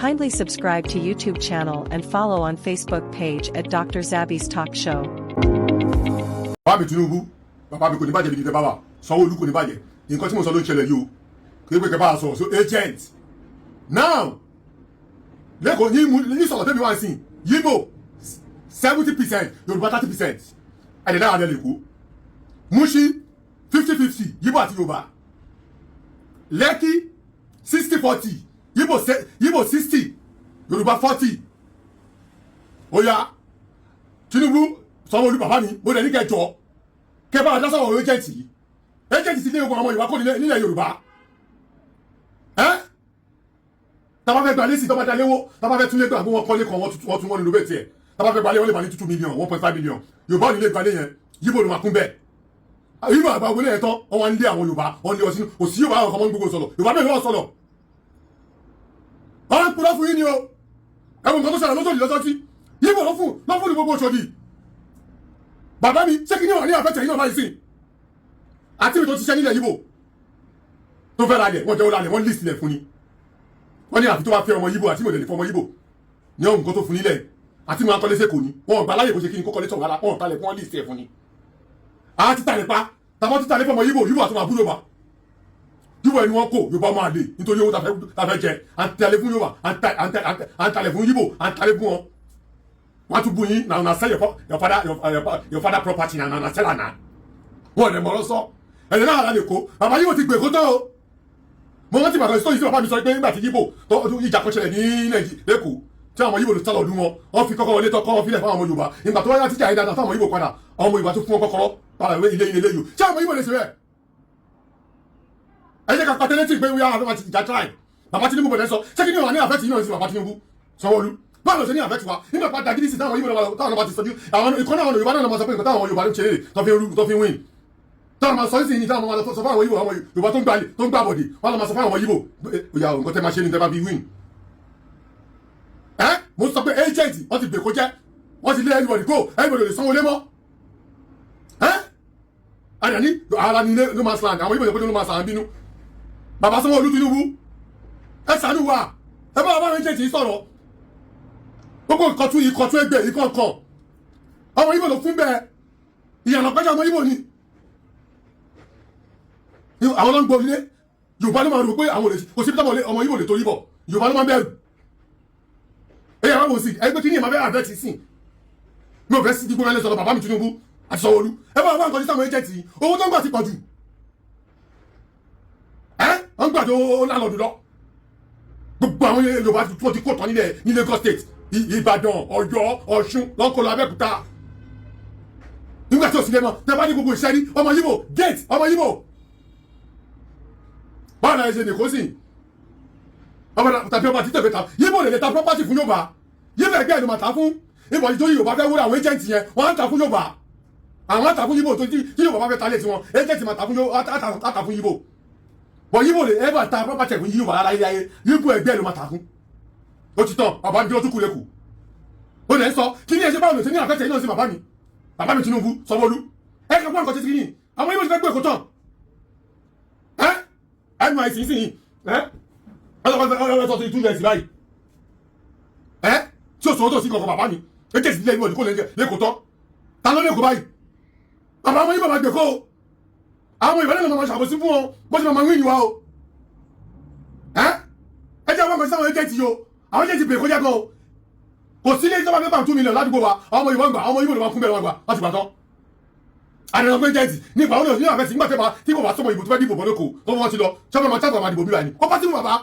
Kindly subscribe to YouTube channel and follow on Facebook page at Dr. Zabby's Talk Show. Bàbá mi Tinubu, bàbá mi kò ní bàjẹ́ bí dídẹ bàbá, Sanwó-Olú kò ní bàjẹ́. Nǹkan tí mo sọ ló ń ṣẹlẹ̀ yìí o. Kí pé kẹfà sọ̀rọ̀ so agent. Now, lẹ́kọ̀ọ́ ní sọ̀rọ̀ tẹ́mi wá sí Yíbò 70%, Yorùbá 30%. Ẹ̀dẹ̀ náà adé lè kú. Múṣí 50-50, Yíbò àti Yorùbá. Lẹ́kì 60-40, Yíbò 60, Yorùbá 40. Oya, Tinubu, Sanwó-Olú bàbá mi, mo dẹ̀ ní kẹjọ. Kẹfà àdásọ̀rọ̀ ọ̀rọ̀ agent yìí. Agent ti lé ogun àwọn Yorùbá kò nílẹ̀ Yorùbá. Tàbá fẹ́ gba lẹ́sìn tọ́ba daléwó tàbá fẹ́ tún lé gbàgbó wọn kọ́lé kan wọ́n tún wọ́n nínú bẹ́ẹ̀ tiẹ̀ tàbá fẹ́ gbalé wọ́n lè bá ní 2 million 1.5 million Yorùbá ò ní lè gbalé yẹn Yíbò ló máa kún bẹ́ẹ̀ Yíbò àgbà wọlé yẹn tán wọ́n wá ń lé àwọn Yorùbá wọ́n lé ọ sínú òsì Yorùbá àwọn ọmọ gbogbo sọ̀rọ̀ Yorùbá bẹ́ẹ̀ lọ́wọ́ sọ̀rọ̀ wọ́n ń kúrọ́ fún yín ni o ẹ̀wọ̀n nǹkan tó ṣẹlẹ̀ lọ́sọ̀dì lọ́sọ̀tì Yíbò lọ́ fún ní gbogbo Òṣòdì bàbá mi ṣé kí ni wọ́n ní àfẹ́tẹ̀ yín náà báyìí sí àti mi tó ti ṣẹ́ nílẹ̀ Yíbò tó fẹ́ ralẹ̀ wọ́n jẹ́ ó ralẹ̀ wọ́n lì sílẹ̀ fún ni wọ́n ní àfi tó bá fẹ́ ọmọ Yíbò àti mo lè lè fọ ọmọ Yíbò ní ohun nǹkan tó fún nílẹ̀ àti mo akọ́lé sẹ́kọ̀ọ́ ni wọn gbà láyè kó ṣe kí ni kókọ́lé sọ̀rọ̀ ara wọn talẹ̀ fún wọn lè ṣe fún ni. àá ti talẹ̀ pa tàbọ̀ ti talẹ̀ fún ọmọ Yíbò àti ọmọ àbúrò wa Yíbò ẹni wọn kò Yorùbá máa lè nítorí owó tàfẹ́ jẹ àǹtalẹ̀ fún Yorùbá àǹtalẹ̀ fún Yíbò àǹtalẹ̀ fún wọn. wọ́n tún bú yín na sell your father property na sell àná. wọ́n ò lè mọ̀rọ̀ sọ ẹ̀rẹ̀ náà lè kó bàbá Yíbò ti gbè kó tán o mo rántí bàbá ìsọyìn sí bàbá mi sọ pé nígbà tí Yíbò tó ìjà kan ṣẹlẹ̀ ní Nàìjíríà lẹ́kọ̀ọ́ tí àwọn Yíbò ló sálọ ọdún wọn fi kọ́kọ́rọ́ lé tọ́kọ́ wọn fílẹ̀ fún àwọn Yorùbá ìgbà tó wáyà tíjà ìdáná fún àwọn Yíbò padà àwọn ọmọ Yorùbá tó fún wọn kọ́kọ́rọ́ padà ilé yìí tí àwọn Yíbò lè ṣe bẹ́ẹ̀. ẹ jẹ́ ká pàtẹ́lẹ́tì pé wíyá àwọn àti ìjà tíráì bàbá Tinubu bẹ̀rẹ̀ sọ ṣé kí ni wà ní àfẹ́tì yìí náà sí bàbá Tinubu Sanwó-Olú báwo ló ṣe ní àfẹ́tì wa nígbà padà gidi sí táwọn Yíbò táwọn bá ti sọjú àwọn ìkọ́nà àwọn Yorùbá náà máa sọ pé nǹkan táwọn Yorùbá ló ń ṣe é tó fi win táwọn máa sọ sí ní táwọn máa sọ fún àwọn Yíbò àwọn Yorùbá tó ń gbà bọ̀dì wọ́n lọ máa sọ fún àwọn Yíbò òyà nǹkan tẹ́ máa ṣe ní tẹ́ bá fi win. mo sọ pé agent wọ́n ti bèkó jẹ́ wọ́n ti lé everybody go everybody lè sanwó lé mọ́. àdàní ara ní no man's land àwọn Yíbò yẹ kó no man's land bínú. bàbá Sanwó-Olú Tinubu ẹ ṣàánú wa ẹ bá àwọn agent yìí sọ̀rọ̀ gbogbo ìkọ̀tún ẹgbẹ́ ìkọ̀ọ̀kan àwọn Yíbò ló fún bẹ́ẹ̀ ìyànà pẹ́jọ ọmọ Yíbò ni àwọn ló ń gbọ́ ilé Yorùbá ló máa rò pé àwọn olè kò sí pítàbọ̀ ọmọ Yíbò lè torí bọ̀ Yorùbá ló máa bẹ̀rù ẹ̀yà wá wò sí ẹgbẹ́ kí ní ìmọ̀ bẹ́ẹ̀ àbẹ́ ti sìn mi ò fẹ́ sí gbígbóná lẹ́sọ̀rọ̀ bàbá mi Tinubu àti Sanwó-Olú ẹ bá wà nǹkan tí sáwọn ẹjẹ́ tì í owó tó ń gbà ti pọ̀ jù wọ́n gbà tó lálọ́dún lọ gbogbo àwọn Yorùbá tó ti kó tán ní Lagos State Ìbàdàn Ọ̀yọ́ Ọ̀ṣun lọ́kọ̀ọ́lọ́ Abẹ́òkúta nígbà tí ò sí lẹ́mọ̀ tẹ́ bá ní gbogbo ìṣẹ́rí ọmọ Yíbò gate ọmọ Yíbò báwo la ẹ ṣe nìkó sí ọmọ tàbí ọmọ títẹ̀ fẹ́ta Yíbò lè ta property fún Yorùbá Yíbò ẹgbẹ́ ìlú màtá fún ìbọn ìjọ Yorùbá fẹ́ wúrà àwọn agent yẹn wọ́n á ta fún Yorùbá àwọn àtà fún Yíbò tó tí Yorùbá bá fẹ́ ta lé tiwọn agent màtá fún àtà fún Yíbò bọ̀ Yíbò lè ẹgbẹ́ ta property fún Yorùbá rárá ilé ayé Yíbò ẹgbẹ́ ìlú màtá fún ó ti tán bàbá mi bí ó tún kú lẹ́kù ó lẹ́ sọ kí ni ẹ ṣe báwo lè ṣe ní àfẹ́tẹ̀ iná sí bàbá mi Tinubu Sanwó-Olú ẹ kàn gbọ́n nǹkan títí ní àwọn Yíbò ti fẹ́ gbé èkó tán ẹnu àìsí sí yìí ọlọ́pàá tó 2 years báyìí tí ó sọ tó sí kankan bàbá mi ẹjẹ́ sí ilé ìwọ̀n ní kò lẹ́kọ̀ọ́ tán ta ló lẹ́kọ̀ọ́ báyìí bàbá ọmọ Yíbò máa gbẹ̀kọ́ o àwọn ìbálẹ̀ náà máa ṣàbòsí fún wọn bó ṣe máa wí ìwà o ẹjẹ́ wọn kò sí àwọn ẹjẹ́ ti yo àwọn ẹjẹ́ ti bèèrè kọjá gan o kò sí ilé ìjọba pépà 2 million ládùúgbò wa ọmọ Yíbò gbà ọmọ Yíbò ló máa kún bẹ̀rẹ̀ wọn gbà láti gbà tán àdàlọ́ pé jẹ́ẹ̀tì nípa àwọn òṣìṣẹ́ àfẹ́sì nígbà tẹ́bà tí kò bá sọmọ ìbò tó fẹ́ dìbò bọ́ lóko tó wọ́n ti lọ ṣọ́bọ̀ máa tàbí àdìbò bíra ni ó bá tí mo bàbá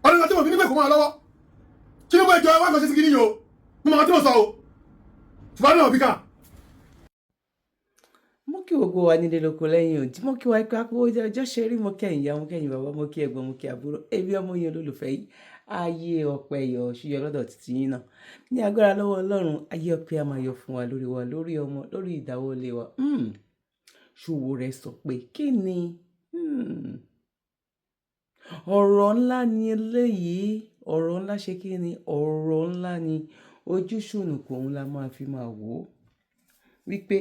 ọdún tí mo fi nígbà kò máa lọ́wọ́ kí ló bá ẹjọ́ wá kọ́ sí kí níyò mo máa tí mo sọ o ṣùgbọ́n náà bí ká. mo kí gbogbo wa nílé lóko lẹ́yìn òdì mo kí wa pé àpò ọjọ́ ṣe rí mo kẹ́yìn ìyá mo kẹ́yìn bàbá mo kí ẹ̀gbọ́n mo kí àbúrò ẹbí ọmọ yẹn olólùfẹ́ yìí ayé ọpẹ́ yọ ṣíyọ lọ́dọ̀ títí yín náà ní agbára lọ́wọ́ Ọlọ́run ayé ọpẹ́ á máa yọ fún wa lórí ọmọ lórí ìdáwọ́lé wa ṣòwò rẹ̀ sọ pé kí ni ọ̀rọ̀ ńlá ni eléyìí ọ̀rọ̀ ńlá ṣe kí ni ọ̀rọ̀ ńlá ni ojú ṣùnùkùn òun la máa fi máa wò ó wípé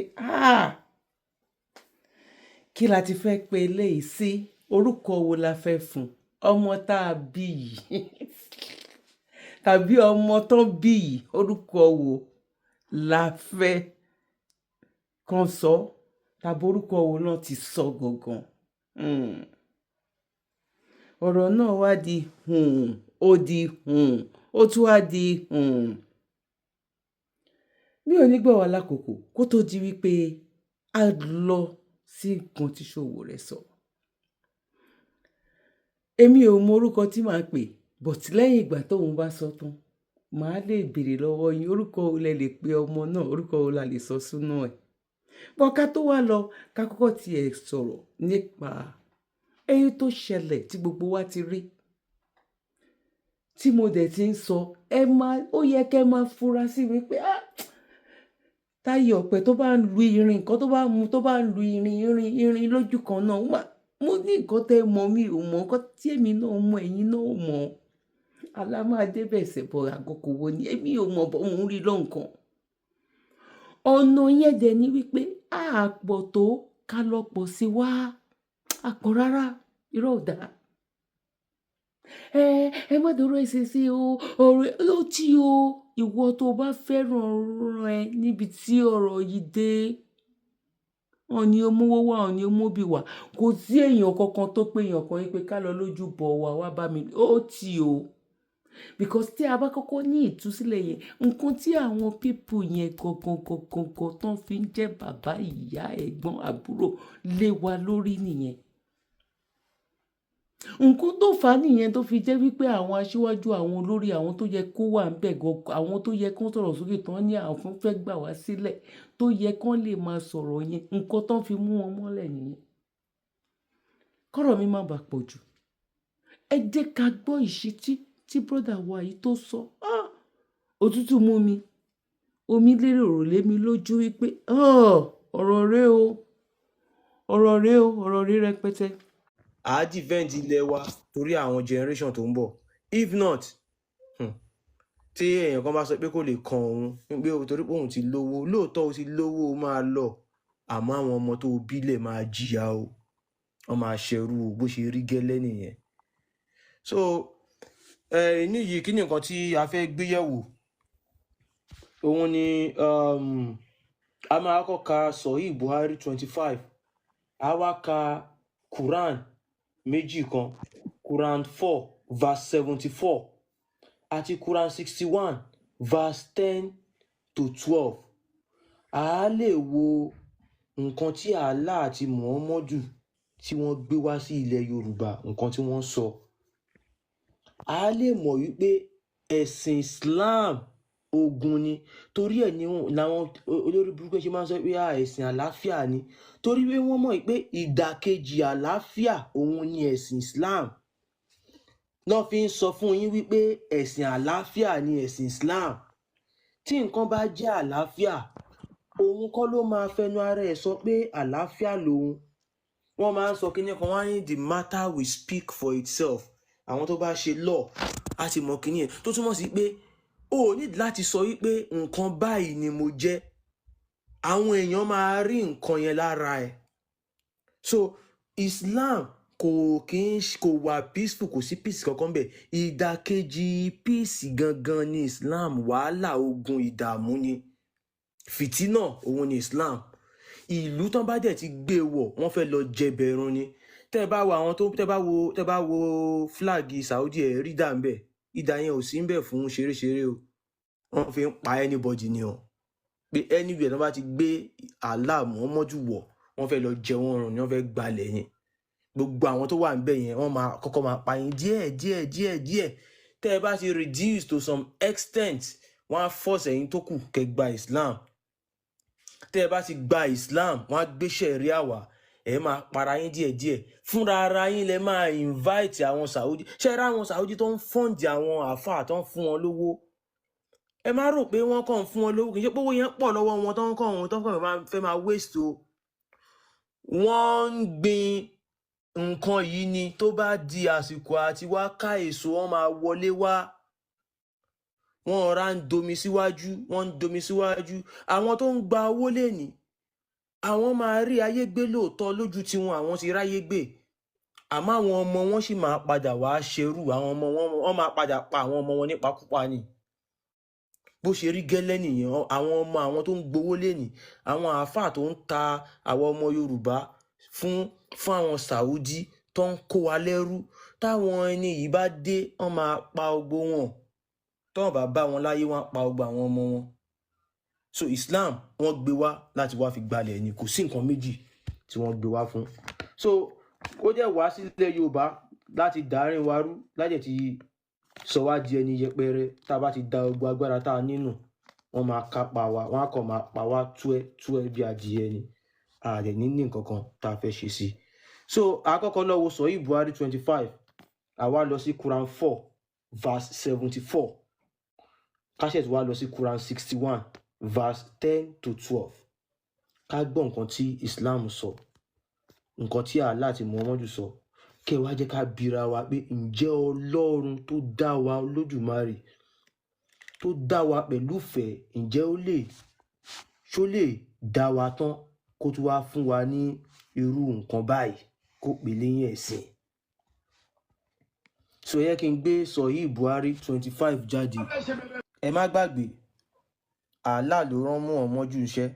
kí la ti fẹ́ pe eléyìí sí orúkọ wo la fẹ́ fún ọmọ tá a bí yìí tàbí ọmọ tán bí yìí orúkọ wo la fẹ́ kán sọ tàbí orúkọ wo náà ti sọ gangan. Ọ̀rọ̀ náà wá di ó di ó tún wá di mi ò ní gbà wá lákòókò kó tó di wípé a lọ sí nǹkan tí Sowore sọ. Èmi ò mọ orúkọ tí màá pè but lẹ́yìn ìgbà tóun bá sọ tán màá lè béèrè lọ́wọ́ yín orúkọ wo lẹ lè pe ọmọ náà, orúkọ wo la lè sọ sínú ẹ̀. Bọ́ ká tó wá lọ ká kọ́kọ́ tiẹ̀ sọ̀rọ̀ nípa èyí tó ṣẹlẹ̀ tí gbogbo wa ti rí tí mo dẹ̀ ti ń sọ ó yẹ kẹ́ máa fura sí mi pé táyé ọ̀pẹ tó bá ń lu irin nǹkan tó bá mu tó bá ń lu irin lójú kan náà mo ní nǹkan tẹ́ mọ̀ mi ò mọ̀ nǹkan tí èmi náà mọ̀ ẹ̀yin náà ò mọ̀ alámáadé bẹ̀sẹ̀ bọ̀ àgọ́kọ̀ wo ni èmi ò mọ̀ bọ́ mo ń rí lọ́nkàn. Ọ̀nà yẹn dẹ̀ ni wípé àpọ̀ tó ká lọ́pọ̀ sí wá àpọ̀ rárá irọ́ ò dáa. Ẹ má dọ̀rọ̀ ẹsẹ̀ sí ọ̀rọ̀ ó tí o ìwọ tó bá fẹ́ràn ọ̀rọ̀ ẹ níbi tí ọ̀rọ̀ yìí dé ọ̀ni omówó wà ọ̀ni omóbì wà kò sí èèyàn kankan tó pé èèyàn kan yìí pé ká lọ lójú bọ̀ wá bá mi ó tí o because tí a bá kọ́kọ́ ní ìtúsílẹ̀ yẹn nǹkan tí àwọn pípù yẹn gangan tán fi ń jẹ́ bàbá ìyá ẹ̀gbọ́n àbúrò lé wa lórí nìyẹn. Nǹkan tó fà á nìyẹn tó fi jẹ́ wípé àwọn aṣíwájú àwọn olórí àwọn tó yẹ kó wà ńbẹ̀ gangan àwọn tó yẹ kó sọ̀rọ̀ sókè tán ní àwọn fẹ́ gbà wá sílẹ̀ tó yẹ kán lè máa sọ̀rọ̀ yẹn nǹkan tán fi mú wọn mọ́lẹ̀ nìyẹn. Kọ́rọ̀ mi má bàa pọ̀ jù ẹ jẹ́ ká gbọ́ ìṣítí tí brọ́dà wa yìí tó sọ òtútù mú mi omi lérò rò lé mi lójú wípé ọ̀rọ̀ rẹ rẹpẹtẹ. À defend ilẹ̀ wa torí àwọn generation tó ń bọ̀ if not tí èèyàn kan bá sọ pé kò lè kan òun pé torí pé òun ti lówó lóòótọ́ ó ti lówó ó máa lọ àmọ́ àwọn ọmọ tó bílẹ̀ máa jìyà o wọ́n máa ṣẹrú bó ṣe rí gẹ́lẹ́ nìyẹn. So níyì kí ni nǹkan tí a fẹ́ gbéyẹ̀wò òun ni a máa kọ́ ka Sahih Buhari 25 a wá ka Quran méjì kan Quran 4 verse 74 àti Quran 61 verse 10 to 12 a lè wo nǹkan tí Allah àti Muhammadu tí wọ́n gbé wá sí ilẹ̀ Yorùbá nǹkan tí wọ́n sọ a lè mọ̀ wípé ẹ̀sìn Islam ogun ni torí ẹ̀ ni làwọn olórí burúkú ṣe máa ń sọ pé ẹ̀sìn àlàáfíà ni torí pé wọ́n mọ̀ pé ìdàkejì àlàáfíà òun ni ẹ̀sìn Islam náà fi ń sọ fún yín wípé ẹ̀sìn àlàáfíà ni ẹ̀sìn Islam tí nǹkan bá jẹ́ àlàáfíà òun kọ́ ló máa fẹnu ara ẹ̀ sọ pé àlàáfíà lòun wọ́n máa ń sọ kíní kan wá ní the matter will speak for itself àwọn tó bá ṣe law á ti mọ kíní ẹ̀ tó túmọ̀ sí pé o ní láti sọ wípé nǹkan báyìí ni mo jẹ́ àwọn èèyàn máa rí nǹkan yẹn lára ẹ̀. So Islam kò wà peaceful kò sí peace kankan bẹ́ẹ̀ ìdàkejì peace gangan ni Islam wàhálà ogun ìdààmú ni fìtínà òun ni Islam ìlú tán bá dẹ̀ ti gbé wọ̀ wọ́n fẹ́ lọ jẹbẹ̀rún ni tẹ́ bá wo àwọn tó tẹ́ bá wo flag Saudi ẹ̀ rí dà ń bẹ̀ ìdá yẹn ò sí ń bẹ̀ fún ṣeréṣeré o wọ́n fi ń pa anybody ni o pé anywhere tán bá ti gbé Allah Muhammadu wọ̀ wọ́n fẹ́ lọ jẹ wọ́n rùn ni wọ́n fẹ́ gbalẹ̀ yẹn gbogbo àwọn tó wà ń bẹ̀ yẹn wọ́n máa kọ́kọ́ máa pa yín díẹ̀ tẹ́ ẹ bá ti reduce to some extent wọ́n á force ẹ̀yin tó kù kẹ́ gba Islam tẹ́ ẹ bá ti gba Islam wọ́n á gbé ṣẹ̀ríà wá ẹ máa para yín díẹ̀díẹ̀ fúnra ara yín lẹ máa invite àwọn Saudi ṣe ra àwọn Saudi tó ń fọ́ǹdì àwọn àáfàá tó ń fún wọn lówó ẹ má rò pé wọ́n kàn ń fún wọn lówó kì í ṣe pé owó yẹn pọ̀ lọ́wọ́ wọn tó ń kàn fẹ́ máa waste o wọ́n ń gbin nǹkan yìí ni tó bá di àsìkò àti wá ká èso wọn máa wọlé wá wọ́n ra ń domi síwájú àwọn tó ń gba owó lẹ́ni àwọn máa rí ayé gbé lóòótọ́ lójú tiwọn àwọn ti ráyé gbé àmọ́ àwọn ọmọ wọn sì máa padà wá ṣerú àwọn ọmọ wọn máa padà pa àwọn ọmọ wọn nípakúpa ni bó ṣe rí gẹ́lẹ́ nìyẹn àwọn ọmọ àwọn tó ń gbowó lẹ́nì àwọn àáfàá tó ń ta àwọn ọmọ Yorùbá fún àwọn Saudi tó ń kó wa lẹ́rú táwọn ẹni yìí bá dé wọ́n máa pa ogbó wọn tọ́wọ́n bá wọn láyé wọ́n pa ogbó àwọn ọmọ wọn. So Islam wọ́n gbé wá láti wá fi gbalẹ̀ ni kò sí nǹkan méjì tí wọ́n gbé wá fún. So ó jẹ́ wá sílẹ̀ Yorùbá láti dàárín wa rú láti ti sọ wá di ẹni yẹpẹrẹ tá a bá ti da ogbó agbára tá a nínú wọ́n máa kápá wa wọ́n á kàn máa pa wá túẹ́ bí adìyẹ ni ààrẹ ní nǹkan kan tá a fẹ́ ṣe sí. So àkọ́kọ́ lọ wo Sọ̀hí Buhari 25 àwa lọ sí Quran 4 verse 74 káṣẹ̀ tí wá lọ sí Quran 61 verse 10 to 12 ká gbọ́ nǹkan tí Islam sọ nǹkan tí Allah àti Muhammadu sọ kẹ́ wá jẹ́ ká bira wa pé ǹjẹ́ Ọlọ́run tó dá wa Olódùmarè tó dá wa pẹ̀lú ìfẹ́ ǹjẹ́ ṣó lè dá wa tán kó tún wá fún wa ní irú nǹkan báyìí kó pè lẹ́yìn ẹ̀sìn. So yẹ kí n gbé Sọ̀hí Buhari 25 jáde ẹ má gbàgbé Allah ló rán mú ọmọ jù iṣẹ́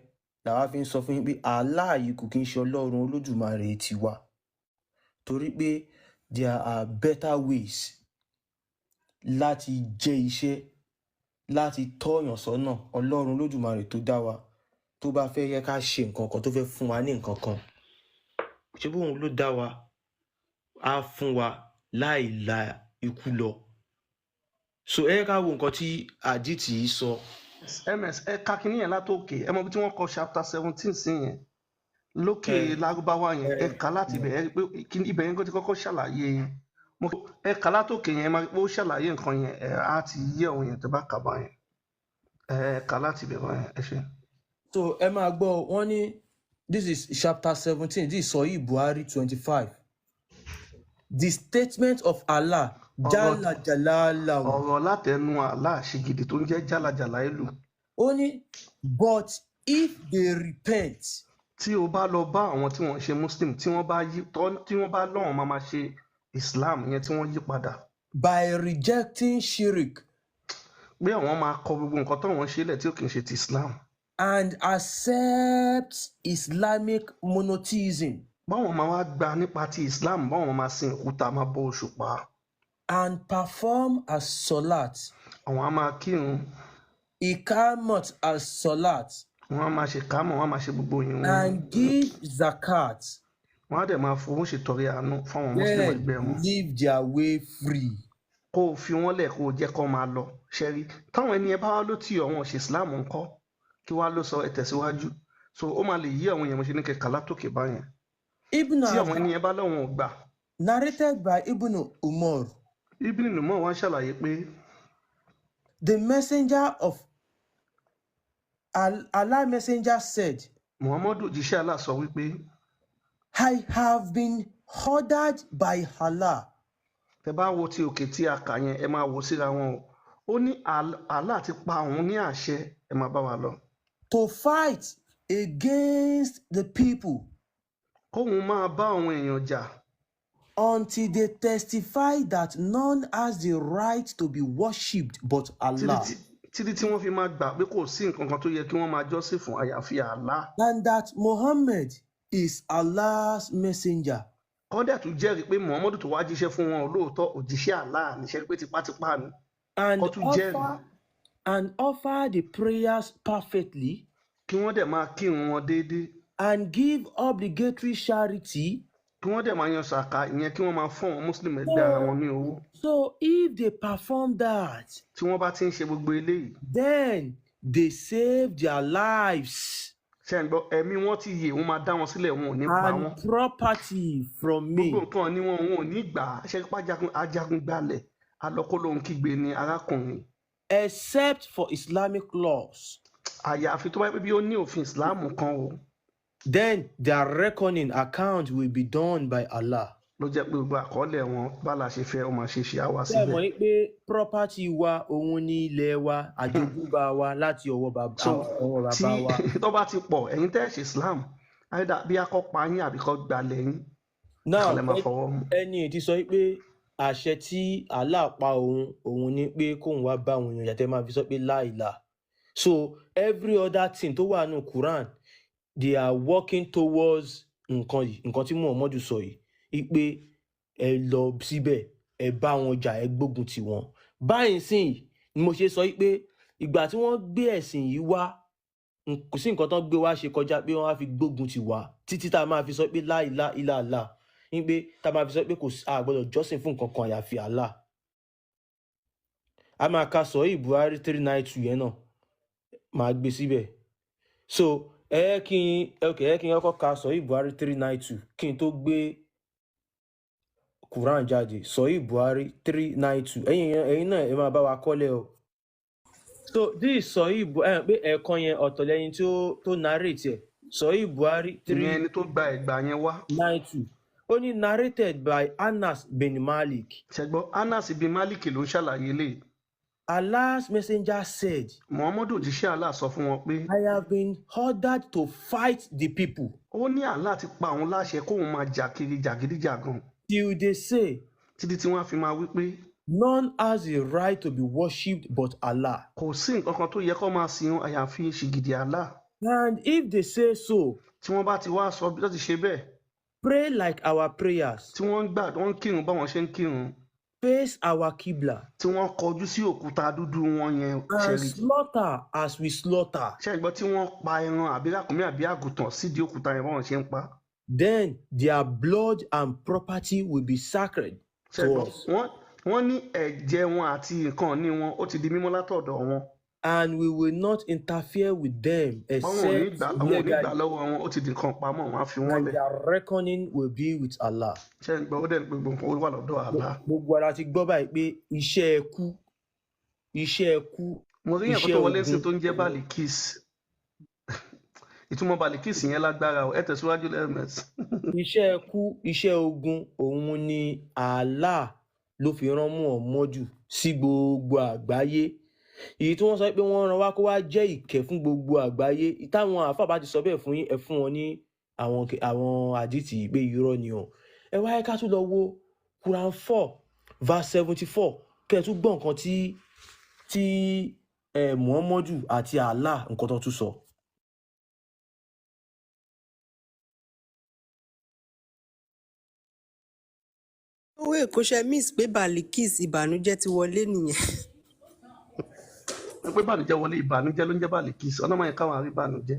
làwa fi ń sọ fún yín pé Allah yìí kò kí ń ṣe Ọlọ́run Olódùmarè tiwa torí pé there are better ways láti jẹ́ iṣẹ́ láti tọ́yàn sọ́nà Ọlọ́run Olódùmarè tó dá wa tó bá fẹ́ yẹ ká ṣe nǹkan kan tó fẹ́ fún wa ní nǹkan kan ṣé bóun ló dá wa á fún wa láì la ikú lọ. So ẹ ká wo nǹkan tí àdìtì yìí sọ. ms ẹ ka kínní yẹn látòkè ẹ mọ bí tí wọ́n kọ chapter 17 sí yẹn lókè lárúbáwá yẹn ẹ kà láti ibẹ̀ ẹ pé ibẹ̀ yẹn kó ti kọ́kọ́ ṣàlàyé ẹ kà látòkè yẹn máa ó ṣàlàyé nǹkan yẹn ẹ á ti yé àwọn yẹn tó bá kà bá yẹn ẹ kà láti ibẹ̀ báyẹn ẹ ṣe. So ẹ máa gbọ́ wọ́n ní this is chapter 17 this is Sọ̀hí Buhari 25 the statement of Allah jala jalala. ọ̀rọ̀ látẹnu Allah ṣìgìdì tó ń jẹ́ jala jala ìlú. ó ní but if they repent. tí o bá lọ bá àwọn tí wọ́n ṣe muslim tí wọ́n bá lọ́wọ́n máa ṣe islam yẹn tí wọ́n yí padà. by rejecting shirk. pé àwọn máa kọ gbogbo nǹkan tó wọ́n ṣe lẹ̀ tí ó kì í ṣe ti islam. and accept Islamic monotheism. báwọn máa wá gba nípa ti islam báwọn máa sin òkúta máa bọ òṣùpá. and perform as salat. àwọn á máa kírun. ikamat as salat. wọ́n á máa ṣe kámọ̀ wọ́n á máa ṣe gbogbo yìí. and give zakat. wọ́n á dẹ̀ máa fowó ṣètọrẹ àánú fáwọn muslim ẹgbẹ́ wọn. leave their way free. kó o fi wọ́n lẹ̀ kó o jẹ́ kó máa lọ ṣẹ́rí táwọn ẹni ẹ bá wá ló tì ọ̀wọ́n ṣe islam ńkọ́ kí wàá ló sọ ẹ tẹ̀síwájú so ó máa lè yí àwọn èèyàn mo ṣe ní kẹkà látòkè báyẹn tí àwọn ẹni ẹ bá lọ́wọ́n ò gbà. narrated by Ibn Umar. Ibn Umar wá ṣàlàyé pé. the messenger of Allah messenger said. Muhammadu jíṣẹ́ Allah sọ wípé. I have been ordered by Allah. tẹ bá wo ti òkè tí a kà yẹn ẹ máa wo síra wọn o ó ní Allah ti pa òun ní àṣẹ ẹ máa bá wa lọ. to fight against the people. kóun máa bá àwọn èèyàn jà. until they testify that none has the right to be worshipped but Allah. títí tí wọ́n fi máa gbà pé kò sí nǹkan kan tó yẹ kí wọ́n máa jọ́sìn fún àyàfi Allah. and that Muhammad is Allah's messenger. kọ́dà tún jẹ́rìí pé Muhammadu tó wá jíṣẹ́ fún wọn lóòótọ́ òjíṣẹ́ Allah níṣẹ́ pé tipátipá ni. and offer the prayers perfectly. kí wọ́n dẹ̀ máa kírun wọn déédéé. and give obligatory charity. kí wọ́n dẹ̀ máa yan sàká ìyẹn kí wọ́n máa fún àwọn muslim ẹgbẹ́ ara wọn ní owó. so if they perform that. tí wọ́n bá ti ń ṣe gbogbo eléyìí. then they save their lives. ṣe ń gbọ́ ẹ̀mí wọn ti yè wọ́n máa dá wọn sílẹ̀ wọn ò ní pa wọn. and property from me. gbogbo nǹkan ni wọn ò ní gbà á ṣe pé ajagun gbalẹ̀ alọ́kọ́lóhun kígbe ni arákùnrin. except for Islamic laws. àyàfi tó bá yẹ pé bí ó ní òfin Islam kan o. then their reckoning account will be done by Allah. ló jẹ́ pé gbogbo àkọọ́lẹ̀ wọn bala ṣe fẹ́ ọmọ ṣe àwa ṣé síbẹ̀. mọ̀ pé property wa òun ní ilẹ̀ wa àjogúnbá wa láti ọwọ́ bàbá wa. tó bá ti pọ̀ ẹ̀yin tẹ́ ṣe Islam àìdá bí akọ́pa yín àbí kọ́ gbalẹ̀ yín now ìkàlẹ̀ máa fọwọ́ mú. ẹni tí sọ pé àṣẹ tí Allah pa òun ni pé kóun wá bá àwọn èèyàn yàtọ̀ máa fi sọ pé láìla. So every other thing tó wà nínú Quran they are working towards nǹkan tí Muhammadu sọ yìí pé ẹ lọ síbẹ̀ ẹ bá wọn jà ẹ gbógun tì wọ́n. Báyìí sìn ni mo ṣe sọ pé ìgbà tí wọ́n gbé ẹ̀sìn yìí wá kò sí nǹkan tó gbé wá ṣe kọjá pé wọ́n á fi gbógun tì wá títí tá a máa fi sọ pé láìlá ìlàlá ní pé tá a máa fi sọ pé kò a gbọ́dọ̀ jọ́sìn fún nǹkan kan àyàfi Allah. A máa ka Sahih Buhari 392 yẹn náà máa gbé síbẹ̀. So ẹ kí n kọ́kọ́ ka Sahih Buhari 392 kí n tó gbé Quran jáde. Sahih Buhari 392 ẹ̀yin náà ẹ máa bá wa kọ́lẹ̀ o. So this Sahih Buhari pé ẹ̀ẹ̀kan yẹn ọ̀tọ̀ lẹ́yìn tó narrate ẹ̀. Sahih Buhari 392 ìyẹn ẹni tó gba ẹ̀gbà yẹn wá. Ó ní narrated by Anas bin Malik. ṣẹgbọ́n Anas bin Malik ló ń ṣàlàyé lè. Allah's messenger said, Muhammadu òjíṣẹ́ Allah sọ fún wọn pé. I have been ordered to fight the people. Ó ní Allah ti pa òun láṣẹ kóun máa jà kiri jàgídíjàgan. Till they say, títí tí wọ́n fi máa wí pé. None has a right to be worshipped but Allah. Kò sí nǹkan kan tó yẹ kó máa sìn àyàfi ṣìgìdì Allah. And if they say so, tí wọ́n bá ti wá sọ bí wọ́n ti ṣe bẹ́ẹ̀. Pray like our prayers. Tí wọ́n ń kírun báwọn ṣe ń kírun. Face our Qibla. Tí wọ́n kọjú sí òkúta dúdú wọn yẹn. And slaughter as we slaughter. Ṣé ìgbọ́ tí wọ́n pa ẹran àbí ràkúnmí àbí àgùntàn sídìí òkúta yẹn báwọn ṣe ń pa. Then their blood and property will be sacred to us. Wọ́n ní ẹ̀jẹ̀ wọn àti nǹkan ní wọn ó ti di mímọ́ látọ̀dọ̀ wọn. And we will not interfere with them except legally. Ó ti di nǹkan pamọ́ wọn á fi wọ́n lẹ̀. And their reckoning will be with Allah. Ṣé ń gbọ́ ó dẹ̀ gbogbo nǹkan ó wà lọ́dọ̀ Allah. Gbogbo ara ti gbọ́ báyìí pé iṣẹ́ ẹkú. Mo rí ẹ̀kọ́ tó wọlé sí tó ń jẹ́ Balikis. Ìtumọ̀ Balikis yẹn lágbára ẹ tẹ̀síwájú lẹ́ẹ̀mẹ́sì. Iṣẹ́ ẹkú iṣẹ́ ogun òun ni Allah ló fi rán Muhammadu sí gbogbo àgbáyé. Èyí tí wọ́n sọ pé wọ́n rán wá kó wá jẹ́ ìkẹ́ fún gbogbo àgbáyé. Táwọn àáfàá bá ti sọ bẹ́ẹ̀ fún yín ẹ fún wọn ní àwọn àdìtì pé irọ́ ni o. Ẹ wá ká tún lọ wo Quran 4 verse 74 kẹ́ ẹ tún gbọ́ nǹkan tí Muhammadu àti Allah nǹkan tó tún sọ. owó èkó ṣe miss pé Balikis ìbànújẹ́ ti wọlé nìyẹn. pé ìbànújẹ́ wọlé ìbànújẹ́ ló ń jẹ́ Balikis ọ̀nà máa yẹ káwọn àrí ìbànújẹ́.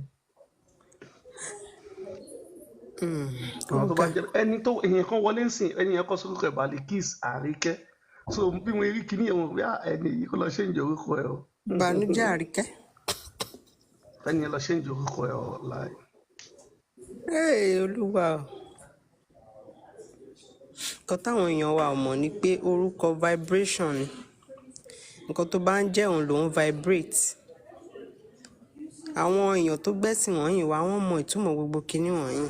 àwọn tó bá jẹ ẹni tó èèyàn kan wọlé ń sìn ẹni yẹn kọ sórúkọ ẹ Balikis Àríkẹ́ so bí mo rí kíní ẹ̀wọ̀n bí ẹni yìí kó lọ ṣe ń jẹ orúkọ ẹ o. ìbànújẹ́ Àríkẹ́. ẹni yẹn lọ ṣe ń jẹ orúkọ ẹ o láì. Olúwa o. Nǹkan táwọn èèyàn wa ò mọ̀ ni pé orúkọ vibration ni nǹkan tó bá ń jẹ́ òun ló ń vibrate. Àwọn èèyàn tó gbẹ́sìn wọ̀nyí wá wọ́n mọ ìtumọ̀ gbogbo kinní wọ̀nyí.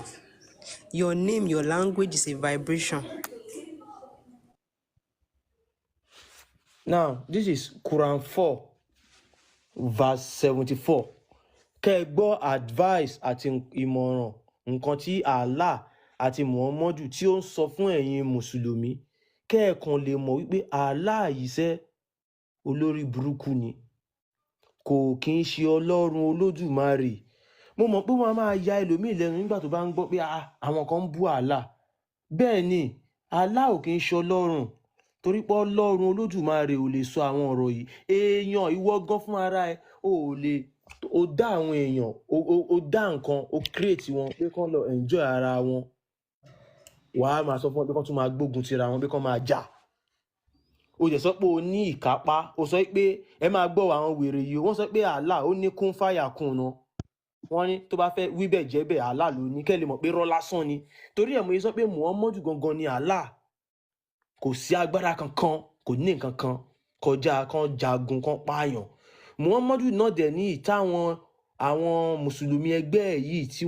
Your name, your language is a vibration. Now, this is Quran 4 verse 74. Kẹ́ ẹ gbọ́ advice àti ìmọ̀ràn nǹkan tí Allah àti Muhammadu tí ó ń sọ fún ẹ̀yin mùsùlùmí. Kẹ́ ẹ kàn lè mọ̀ wípé Allah yìí ṣẹ́ olórí burúkú ni. Kò kí ń ṣe Ọlọ́run Olódùmarè. Mo mọ̀ pé wọ́n máa ya ẹlòmíì lẹ́nu nígbà tó bá ń gbọ́ pé àwọn kan ń bú Allah. Bẹ́ẹ̀ ni Allah ò kí ń ṣe Ọlọ́run torí pé Ọlọ́run Olódùmarè ò lè sọ àwọn ọ̀rọ̀ yìí. Èèyàn ìwọ gan fún ara ẹ ó dá àwọn èèyàn ó dá nǹkan ó create wọn pé kán lọ enjoy ara wọn. Wàá máa sọ fún wọn pé kán tún máa gbógun tira wọn pé kán máa jà. Ó jẹ́ sọ pé o ní ìkápá ó sọ pé ẹ máa gbọ́ àwọn wèrè yìí wọ́n sọ pé Allah ó ní kún fáyà kún un. Wọ́n ní tó bá fẹ́ wí bẹ́ẹ̀ jẹ́ bẹ́ẹ̀ Allah ló ní kẹ́ lè mọ̀ pé rọ́ lásán ni. Torí ẹ̀ mo yẹ sọ pé Muhammadu gangan ni Allah. Kò sí agbára kankan kò ní nǹkan kan kọjá kan jagun kan pààyàn. Muhammadu náà dẹ̀ ní ìtàwọn àwọn mùsùlùmí ẹgbẹ́ yìí tí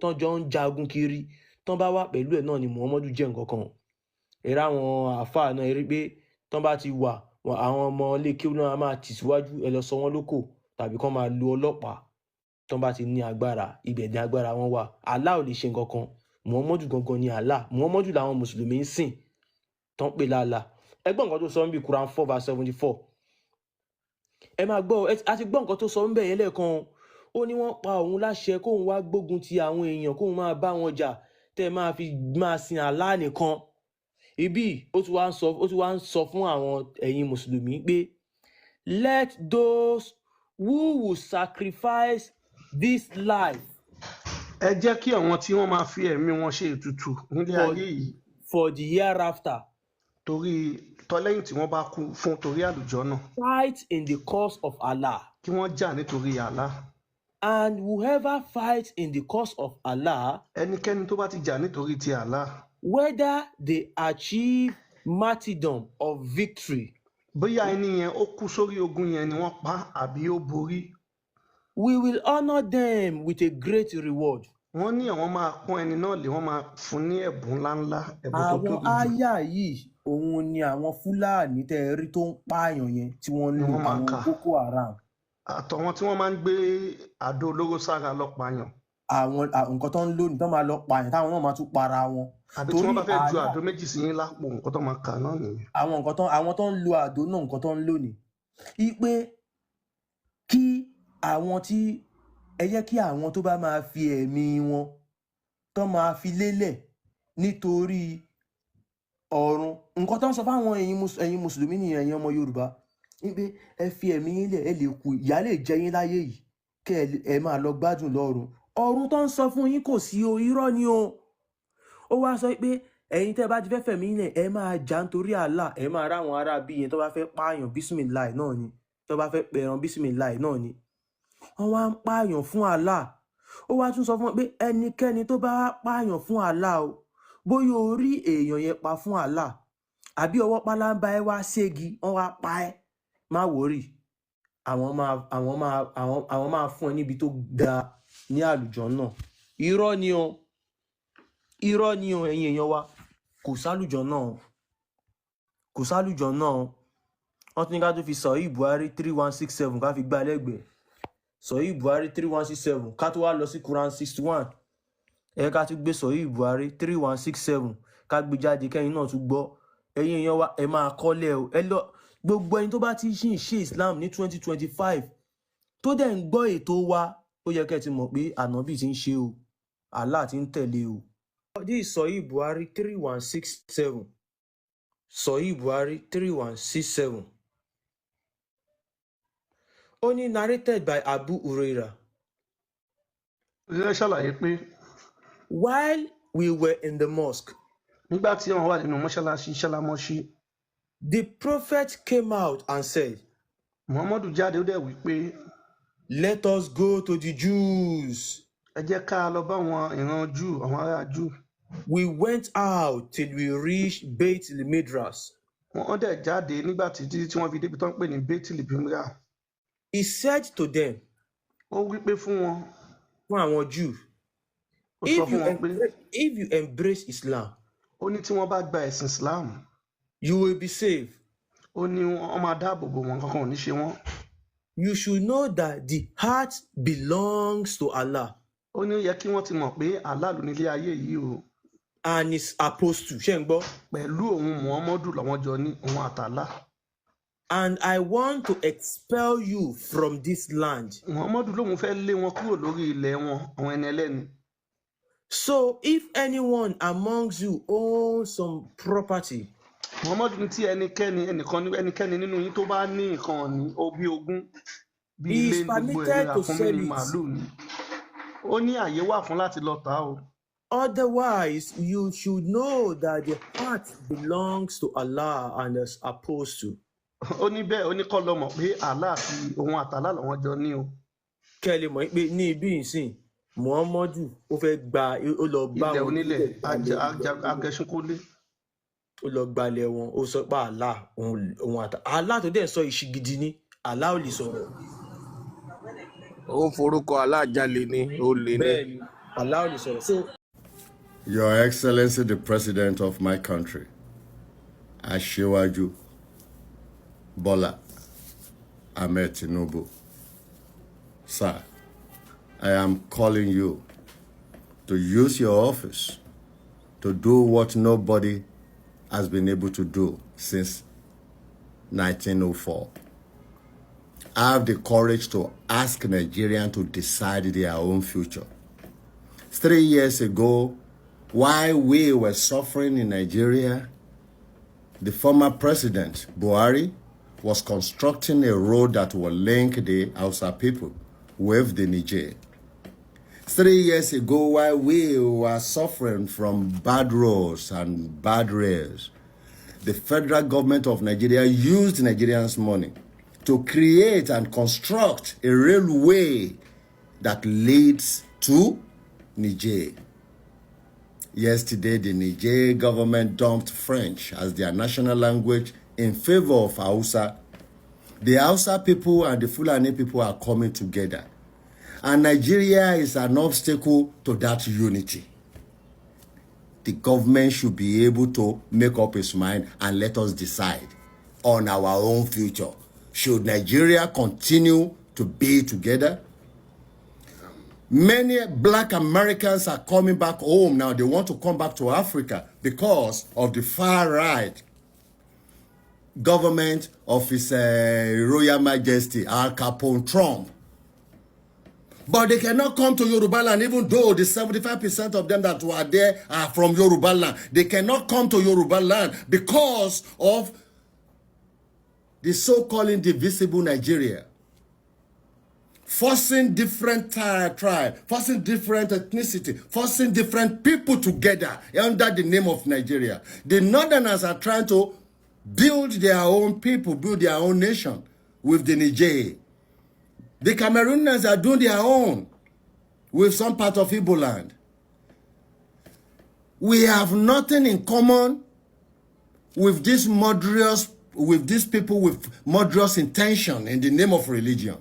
tó jọ ń jagun kiri tán bá wà pẹ̀lú ẹ̀ náà ni Muhammadu jẹ́ nǹkan kan. Ẹ̀rọ àwọn àfáà náà rí pé tán bá ti wà àwọn ọmọ ilé kéwú náà máa tì síwájú ẹ lọ sọ wọ́n lókò tàbí kán máa lo ọlọ́pàá tán bá ti ní agbára ibẹ̀ ní agbára wọn wà. Allah ò lè ṣe nǹkan kan Muhammadu gangan ni Allah. Muhammadu làwọn Mùsùlùmí ń sìn tán pè lálàá. Ẹgbọ́n nǹkan tó sọ ń bí Quran 4 verse 74. Ẹ máa gbọ́, a ti gbọ́ nǹkan tó sọ ń bẹ̀ yẹn lẹ́ẹ̀kan. Ó ní wọ́n pa òun láṣẹ kóun wá gbógun ti àwọn èèyàn, kóun máa bá wọn jà, tẹ́ máa fi máa sin Allah nìkan. Ibi ó ti wá ń sọ fún àwọn ẹ̀yin Mùsùlùmí pé let those who will sacrifice this life ẹ jẹ́ kí àwọn tí wọ́n máa fi ẹ̀mí wọn ṣe ètùtù nílé ayé yìí for the hereafter torí tọ́lẹ́yìn tí wọ́n bá kú fún torí àlùjọ náà fight in the cause of Allah. kí wọ́n jà nítorí Allah. And whoever fights in the cause of Allah, ẹnikẹ́ni tó bá ti jà nítorí ti Allah, whether they achieve martyrdom or victory, bóyá ẹni yẹn ó kú sórí ogun yẹn ni wọ́n pa àbí ó borí, we will honor them with a great reward. wọ́n ní àwọn máa pọ́n ẹni náà lé, wọ́n máa fún ní ẹ̀bùn ńláńlá, ẹ̀bùn tó Àwọn tóbi jù àyà yìí òun ni àwọn Fúlàní tẹ́ ẹ rí tó ń pààyàn yẹn tí wọ́n ni lò wọ́n máa àwọn kà. Boko Haram. Àtọ̀wọn tí wọ́n máa ń gbé àdó olóró sára lọ pààyàn, Àwọn nǹkan tó ń lò ní tó máa lọ pààyàn táwọn náà máa tún para wọn. àbí tí wọ́n bá fẹ́ ju àdó méjì sí yín lápò, nǹkan tó máa kà náà nìyẹn. àwọn tó ń lo àdó náà nǹkan tó ń lò ní. Ipe kí àwọn tí ẹ jẹ́ kí àwọn tó bá máa fi ẹ̀mí wọn tó máa fi lélẹ̀ nítorí ọ̀run, nǹkan tó ń sọ fáwọn ẹ̀yin Mùsùlùmí nìyẹn, ẹ̀yin ọmọ Yorùbá, wípé ẹ fi ẹ̀mí yín lẹ̀, ẹ lè kú, ìyà lè jẹ yín láyé yìí kẹ́ ẹ máa lọ gbádùn lọ́run. Ọ̀run tó ń sọ fún yín kò sí o, irọ́ ni o. Ó wá sọ pé ẹ̀yin tẹ́ bá ti fẹ́ fẹ̀mí lẹ̀, ẹ máa jà nítorí Allah, ẹ máa ráwọn ará bí yẹn tó bá fẹ́ pààyàn bísímìláì náà ni, tó bá fẹ́ pẹran bísímìláì náà ni. Wọ́n wá ń pààyàn fún Allah. Ó wá tún sọ fún wọn pé ẹnikẹ́ni tó bá pààyàn fún Allah o, bóyá orí èèyàn yẹn pa fún Allah àbí ọwọ́ pálábá ẹ wá ségi wọ́n wá pa ẹ́, má wòrì, àwọn máa fún ẹ níbi tó ga ní àlùjọ náà. Irọ́ ni o, irọ́ ni o, ẹ̀yin èèyàn wa, kò sálùjọ náà, kò sálùjọ náà. Wọ́n tún ní ká tó fi Sahih Buhari 3167 ká fi gbá lẹ́gbẹ̀ẹ́. Sahih Buhari 3167 ká tó wá lọ sí Quran 61. Ẹ ká tún gbé Sahih Buhari 3167 ká gbé jáde kẹ́yìn náà tún gbọ́. Ẹ̀yin èèyàn wa, ẹ máa kọ́lẹ̀ o. Ẹ lọ gbogbo ẹni tó bá ti ṣì ń ṣe Islam ní 2025 tó dẹ̀ ń gbọ́ ètò wa, ó yẹ kẹ́ ti mọ̀ pé ànábì ti ń ṣe o, Allah ti ń tẹ̀lé o. This is Sahih Buhari 3167. Sahih Buhari 3167. Only narrated by Abu Huraira. Ẹ ṣàlàyé pé While we were in the mosque, nígbà tí wọ́n wà nínú mọ́ṣáláṣí ṣálámọ́ṣí, the prophet came out and said, Muhammadu jáde ó dẹ̀ wí pé let us go to the Jews. ẹ jẹ́ ká lọ bá àwọn ìran Júù, àwọn ará Júù. We went out till we reached Beit al-Midras. Wọ́n dẹ̀ jáde nígbà tí wọ́n fi débi tó ń pè ní Bethel Bimra. He said to them, Ó wí pé fún wọn, fún àwọn Jew, ó sọ fún wọn pé if you embrace Islam, ó ní tí wọ́n bá gba ẹ̀sìn Islam, you will be saved. ó ní wọ́n máa dáàbò bò wọn, kankan ò ní ṣe wọ́n. You should know that the heart belongs to Allah Ó ní ó yẹ kí wọ́n ti mọ̀ pé Allah ló nílé ayé yìí o, and his apostle. Ṣé ń gbọ́? pẹ̀lú òun Muhammadu làwọn jọ ní òun àtàlá. And I want to expel you from this land. Muhammadu lóun fẹ́ lé wọn kúrò lórí ilẹ̀ wọn, àwọn ẹni ẹlẹ́ni. So if anyone amongst you owns some property, Muhammadu ní tí ẹnikẹ́ni nínú yín tó bá ní nǹkan ọ̀ní ó bí ogún, bí he ilé is gbogbo permitted ẹ̀rọ to àfúnmi sell ní it. màálù ni. Ó ní àyè wà fún láti lọ tà á o. Otherwise, you should know that the heart belongs to Allah and his apostle. Ó ní bẹ́ẹ̀, ó ní kọ́ lọ mọ̀ pé Allah àti òun àtàlá làwọn jọ ní o. Kẹ́ ẹ lè mọ̀ pé ní ibi ìsìn, Muhammadu ó fẹ́ gba, ó lọ gbá Ilẹ̀ wọn onílẹ̀ agẹṣinkólé. ó lọ gbalẹ̀ wọn, ó sọ pé Allah òun àtà. Allah tó dẹ̀ sọ ìṣigidi ní, Allah ò lè sọ̀rọ̀. Ó forúkọ aláàjálè ni ó lè ní. Bẹ́ẹ̀ni, Allah ò lè sọ̀rọ̀. So, Your Excellency, the President of my country, Aṣíwájú Bola Ahmed Tinubu, sir, I am calling you to use your office to do what nobody has been able to do since 1904. Have the courage to ask Nigerians to decide their own future. 3 years ago, while we were suffering in Nigeria, the former president, Buhari, was constructing a road that will link the Hausa people with the Niger. 3 years ago, while we were suffering from bad roads and bad rails, the federal government of Nigeria used Nigerians' money to create and construct a railway that leads to Niger. Yesterday, the Niger government dumped French as their national language in favor of Hausa. The Hausa people and the Fulani people are coming together. And Nigeria is an obstacle to that unity. The government should be able to make up its mind and let us decide on our own future. Should Nigeria continue to be together? Many black Americans are coming back home now. They want to come back to Africa because of the far-right government of His Royal Majesty, Al Capone Trump. But they cannot come to Yoruba land, even though the 75% of them that were there are from Yoruba land. They cannot come to Yoruba land because of the so-called indivisible Nigeria. Forcing different tribe, forcing different ethnicity, forcing different people together under the name of Nigeria. The Northerners are trying to build their own people, build their own nation with the Niger. The Cameroonians are doing their own with some part of Igbo land. We have nothing in common with these people with murderous intention in the name of religion.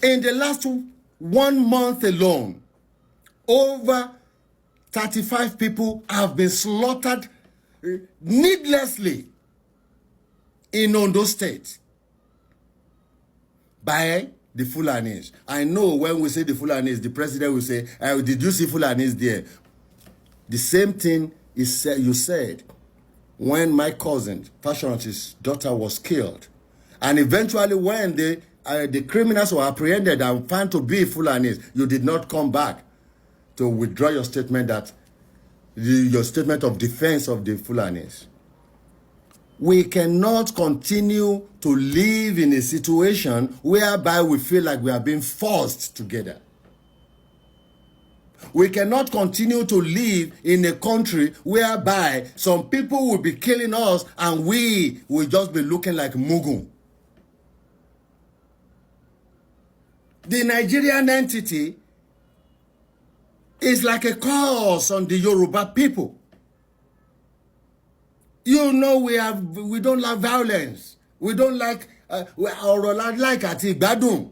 In the last 1 month alone, over 35 people have been slaughtered needlessly in Ondo State by the Fulanis. I know when we say the Fulanis, the president will say, did you see Fulanis there? The same thing you said when my cousin, Fashion's daughter, was killed. And eventually when the criminals were apprehended and found to be Fulanis, you did not come back to withdraw your statement your statement of defense of the Fulanis. We cannot continue to live in a situation whereby we feel like we are being forced together. We cannot continue to live in a country whereby some people will be killing us and we will just be looking like Mugu. The Nigerian entity is like a curse on the Yoruba people. You know, we don't like violence. We don't like Gbudo.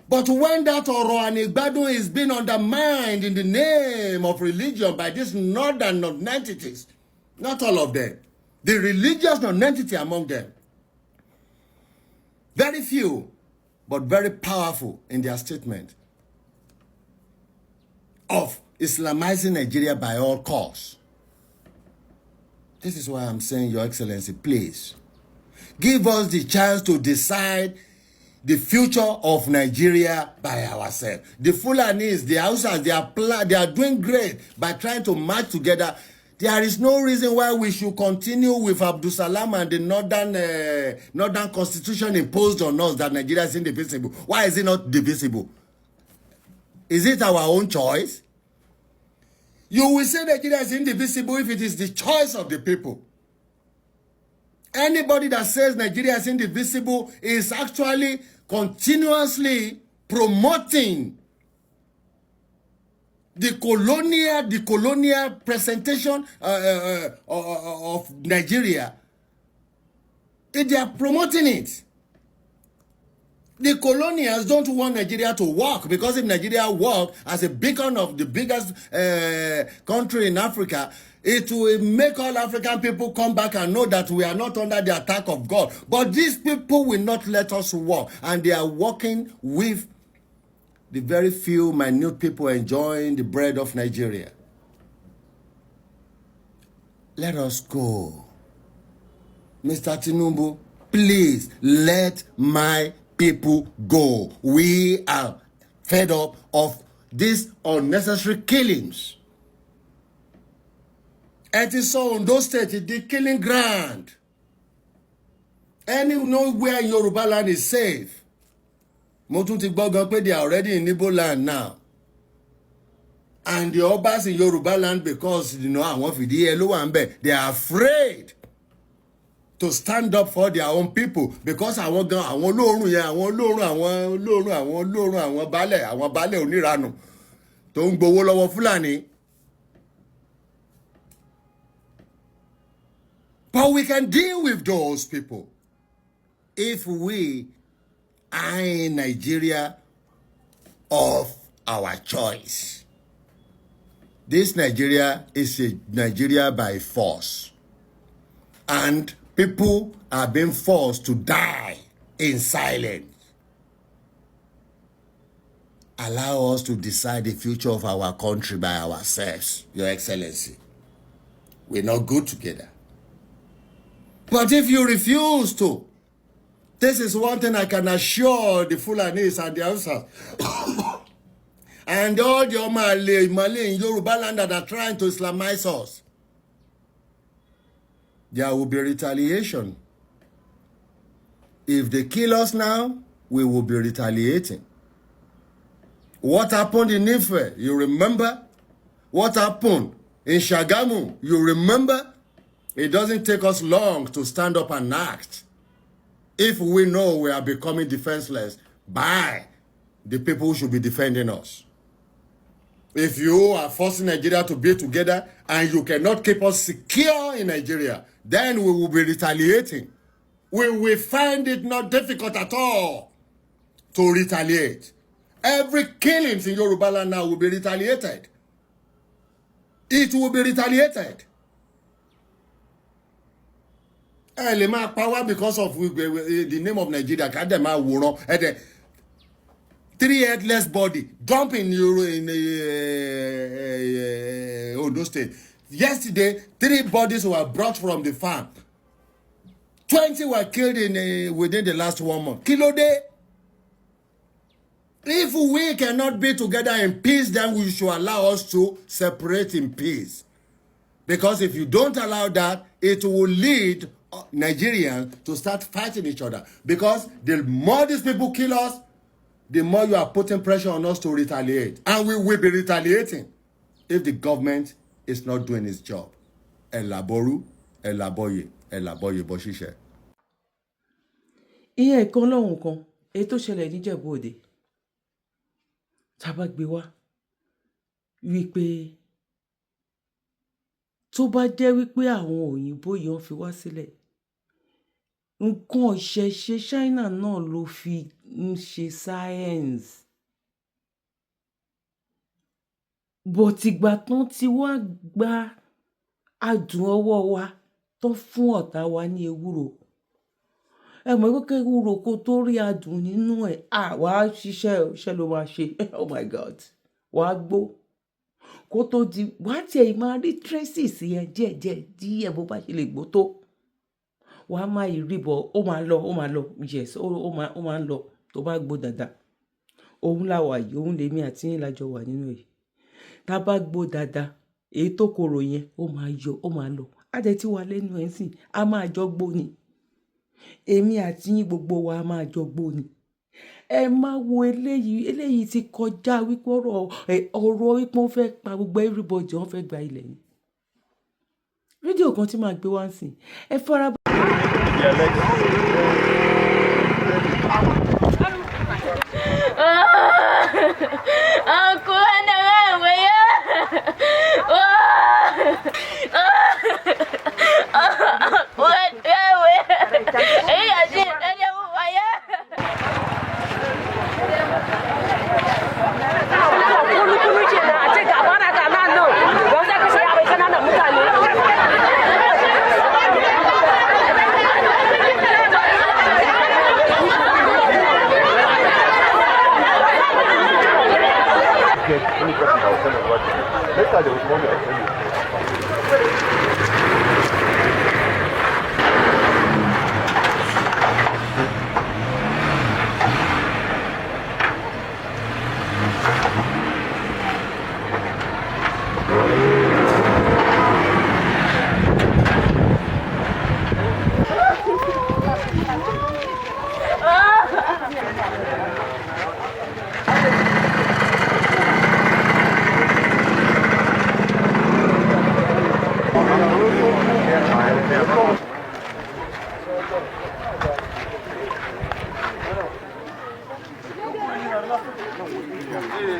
But when that Oro and Gbudo is being undermined in the name of religion by these northern non-entities, not all of them, the religious non-entity among them, very few, but very powerful in their statement of Islamizing Nigeria by all costs. This is why I'm saying, Your Excellency, please, give us the chance to decide the future of Nigeria by ourselves. The Fulanis, the Hausas, they are doing great by trying to march together. There is no reason why we should continue with Abdul Salam and the northern constitution imposed on us that Nigeria is indivisible. Why is it not divisible? Is it our own choice? You will say Nigeria is indivisible if it is the choice of the people. Anybody that says Nigeria is indivisible is actually continuously promoting the colonial presentation of Nigeria. They are promoting it. The colonials don't want Nigeria to work, because if Nigeria work as a beacon of the biggest country in Africa, it will make all African people come back and know that we are not under the attack of God. But these people will not let us work, and they are working with the very few minute people enjoying the bread of Nigeria. Let us go. Mr. Tinubu, please let my people go. We are fed up of these unnecessary killings. It is so in those states, the killing ground. Nowhere in Yoruba land is safe. Mo tún ti gbọ́ gan pé they are already in Igbo land now. And the Obas in Yoruba land, because àwọn fìdí ẹ ló wà ń bẹ̀, they are afraid to stand up for their own people, because àwọn olóòrùn yẹn, àwọn baálẹ̀ oníranù tó ń gbowó lọ́wọ́ Fúlàní. But we can deal with those people if we are in Nigeria of our choice. This Nigeria is a Nigeria by force. And people are being forced to die in silence. Allow us to decide the future of our country by ourselves, Your Excellency. We're not good together. But if you refuse to, this is one thing I can assure the Fulanis and the Hausas and all the Malay in Yoruba land that are trying to Islamize us. There will be retaliation. If they kill us now, we will be retaliating. What happened in Ife, you remember? What happened in Sagamu, you remember? It doesn't take us long to stand up and act. If we know we are becoming defenseless by the people who should be defending us. If you are forcing Nigeria to be together and you cannot keep us secure in Nigeria, then we will be retaliating. We will find it not difficult at all to retaliate. Every killing in Yoruba land now will be retaliated. It will be retaliated. Power because of the name of Nigeria. Three headless body dump in Ondo State. Yesterday, 3 bodies were brought from the farm. 20 were killed within the last 1 month. Kilo day. If we cannot be together in peace, then we should allow us to separate in peace. Because if you don't allow that, it will lead Nigerians to start fighting each other. Because the more these people kill us, the more you are putting pressure on us to retaliate. And we will be retaliating if the government is not doing its job. Elaboru, elaboye boshishe. Ìyẹn kan lọ́hùn kan, èyí tó ṣẹlẹ̀ níjẹ̀bú Òde. Tá bá gbé wá wípé tó bá jẹ́ wípé àwọn òyìnbó yìí wọ́n fi wá sílẹ̀, nǹkan ìṣẹ̀ṣe China náà ló fi ń ṣe science. But ìgbà tán ti wá gba adùn ọwọ́ wa tó fún ọ̀tá wa ní ewúro. Ẹ mọ̀ pé ewúro kó tó rí adùn nínú ẹ̀, wàá ṣiṣẹ́ iṣẹ́ ló máa ṣe. Oh my God. Wàá gbó. Kó tó di, wàá tiẹ̀ máa rí traces yẹn díẹ̀ bó bá ṣe lè gbó tó. Wàá máa rí bọ̀, ó máa lọ. Yes, ó máa ń lọ tó bá gbó dáadáa. Òun la wà yìí, òun lèmi àti yín lájọ wà nínú ẹ̀. Tá bá gbó dáadáa, èyí tó korò yẹn, ó máa yọ, ó máa lọ. Á dẹ̀ ti wà lẹ́nu ẹ̀ sìn, a máa jọ gbó ni. Èmi àti yín gbogbo wa máa jọ gbó ni. Ẹ má wo eléyìí ti kọjá wípé ọ̀rọ̀ wípé wọ́n fẹ́ pa gbogbo everybody, wọ́n fẹ́ gba ilẹ̀ ni. Fídíò kan tí màá gbé wá sìn, ẹ fara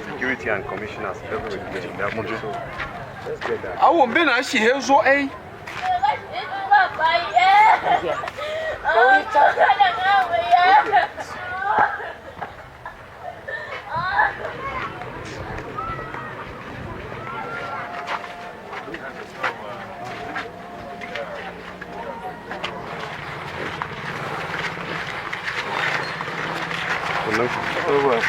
Security and commissioners everywhere. They have money, so let's get that. I won't be na she here so eh. Over.